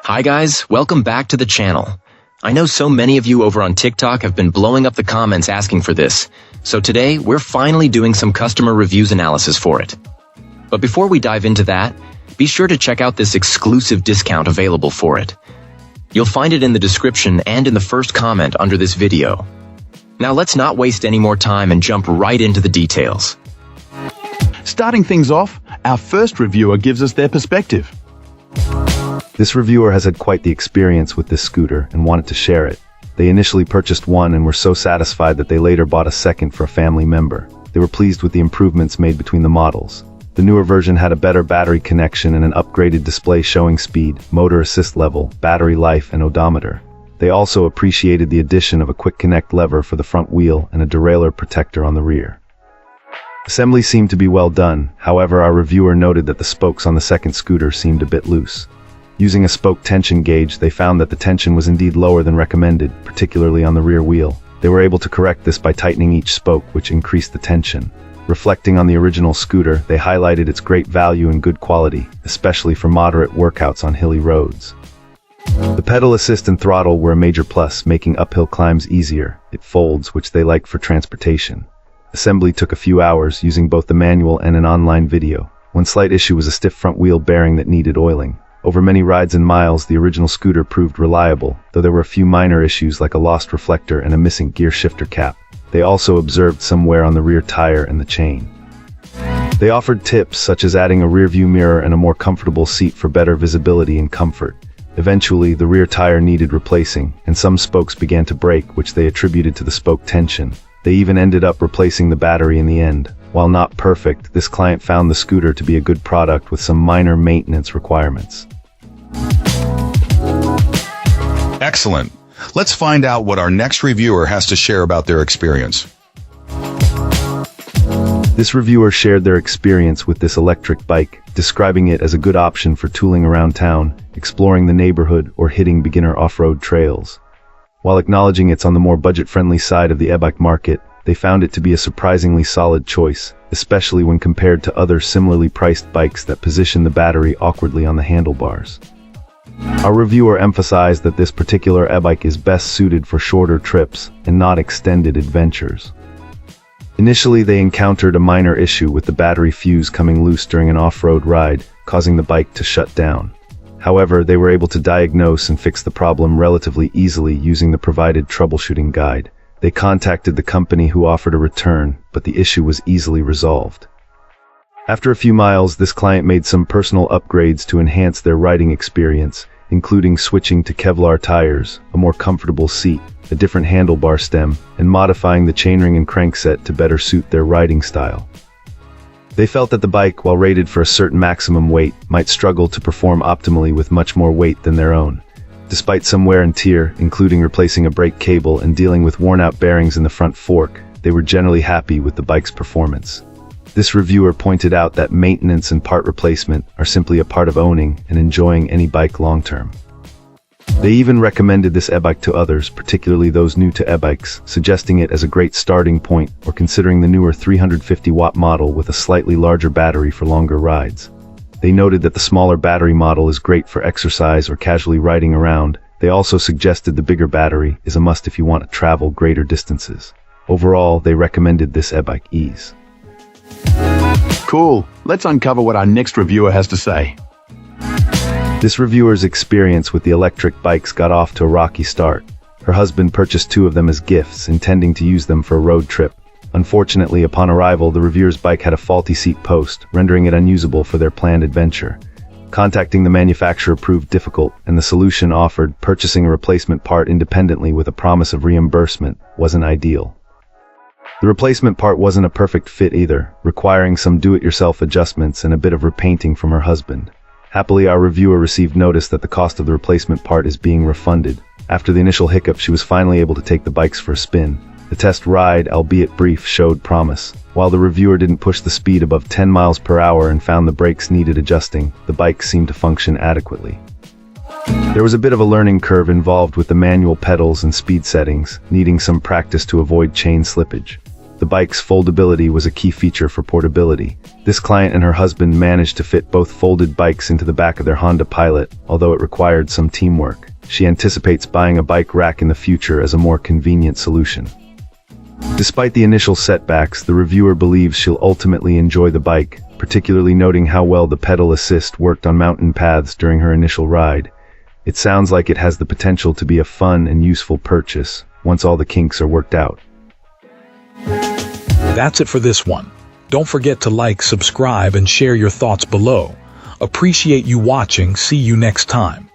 Hi guys, welcome back to the channel. I know so many of you over on TikTok have been blowing up the comments asking for this, so today we're finally doing some customer reviews analysis for it. But before we dive into that, be sure to check out this exclusive discount available for it. You'll find it in the description and in the first comment under this video. Now let's not waste any more time and jump right into the details. Starting things off, our first reviewer gives us their perspective. This reviewer has had quite the experience with this scooter and wanted to share it. They initially purchased one and were so satisfied that they later bought a second for a family member. They were pleased with the improvements made between the models. The newer version had a better battery connection and an upgraded display showing speed, motor assist level, battery life, and odometer. They also appreciated the addition of a quick connect lever for the front wheel and a derailleur protector on the rear. Assembly seemed to be well done, however our reviewer noted that the spokes on the second scooter seemed a bit loose. Using a spoke tension gauge, they found that the tension was indeed lower than recommended, particularly on the rear wheel. They were able to correct this by tightening each spoke, which increased the tension. Reflecting on the original scooter, they highlighted its great value and good quality, especially for moderate workouts on hilly roads. The pedal assist and throttle were a major plus, making uphill climbs easier. It folds, which they liked for transportation. Assembly took a few hours, using both the manual and an online video. One slight issue was a stiff front wheel bearing that needed oiling. Over many rides and miles, the original scooter proved reliable, though there were a few minor issues like a lost reflector and a missing gear shifter cap. They also observed some wear on the rear tire and the chain. They offered tips such as adding a rear-view mirror and a more comfortable seat for better visibility and comfort. Eventually, the rear tire needed replacing, and some spokes began to break, which they attributed to the spoke tension. They even ended up replacing the battery in the end. While not perfect, this client found the scooter to be a good product with some minor maintenance requirements. Excellent. Let's find out what our next reviewer has to share about their experience. This reviewer shared their experience with this electric bike, describing it as a good option for tooling around town, exploring the neighborhood, or hitting beginner off-road trails. While acknowledging it's on the more budget-friendly side of the e-bike market, they found it to be a surprisingly solid choice, especially when compared to other similarly priced bikes that position the battery awkwardly on the handlebars. Our reviewer emphasized that this particular e-bike is best suited for shorter trips and not extended adventures. Initially, they encountered a minor issue with the battery fuse coming loose during an off-road ride, causing the bike to shut down. However, they were able to diagnose and fix the problem relatively easily using the provided troubleshooting guide. They contacted the company who offered a return, but the issue was easily resolved. After a few miles, this client made some personal upgrades to enhance their riding experience, including switching to Kevlar tires, a more comfortable seat, a different handlebar stem, and modifying the chainring and crankset to better suit their riding style. They felt that the bike, while rated for a certain maximum weight, might struggle to perform optimally with much more weight than their own. Despite some wear and tear, including replacing a brake cable and dealing with worn-out bearings in the front fork, they were generally happy with the bike's performance. This reviewer pointed out that maintenance and part replacement are simply a part of owning and enjoying any bike long-term. They even recommended this e-bike to others, particularly those new to e-bikes, suggesting it as a great starting point or considering the newer 350-watt model with a slightly larger battery for longer rides. They noted that the smaller battery model is great for exercise or casually riding around. They also suggested the bigger battery is a must if you want to travel greater distances. Overall, they recommended this e-bike ease. Cool. Let's uncover what our next reviewer has to say. This reviewer's experience with the electric bikes got off to a rocky start. Her husband purchased 2 of them as gifts, intending to use them for a road trip. Unfortunately, upon arrival, the reviewer's bike had a faulty seat post, rendering it unusable for their planned adventure. Contacting the manufacturer proved difficult, and the solution offered, purchasing a replacement part independently with a promise of reimbursement, wasn't ideal. The replacement part wasn't a perfect fit either, requiring some do-it-yourself adjustments and a bit of repainting from her husband. Happily, our reviewer received notice that the cost of the replacement part is being refunded. After the initial hiccup, she was finally able to take the bikes for a spin. The test ride, albeit brief, showed promise. While the reviewer didn't push the speed above 10 miles per hour and found the brakes needed adjusting, the bike seemed to function adequately. There was a bit of a learning curve involved with the manual pedals and speed settings, needing some practice to avoid chain slippage. The bike's foldability was a key feature for portability. This client and her husband managed to fit both folded bikes into the back of their Honda Pilot, although it required some teamwork. She anticipates buying a bike rack in the future as a more convenient solution. Despite the initial setbacks, the reviewer believes she'll ultimately enjoy the bike, particularly noting how well the pedal assist worked on mountain paths during her initial ride. It sounds like it has the potential to be a fun and useful purchase once all the kinks are worked out. That's it for this one. Don't forget to like, subscribe, and share your thoughts below. Appreciate you watching. See you next time.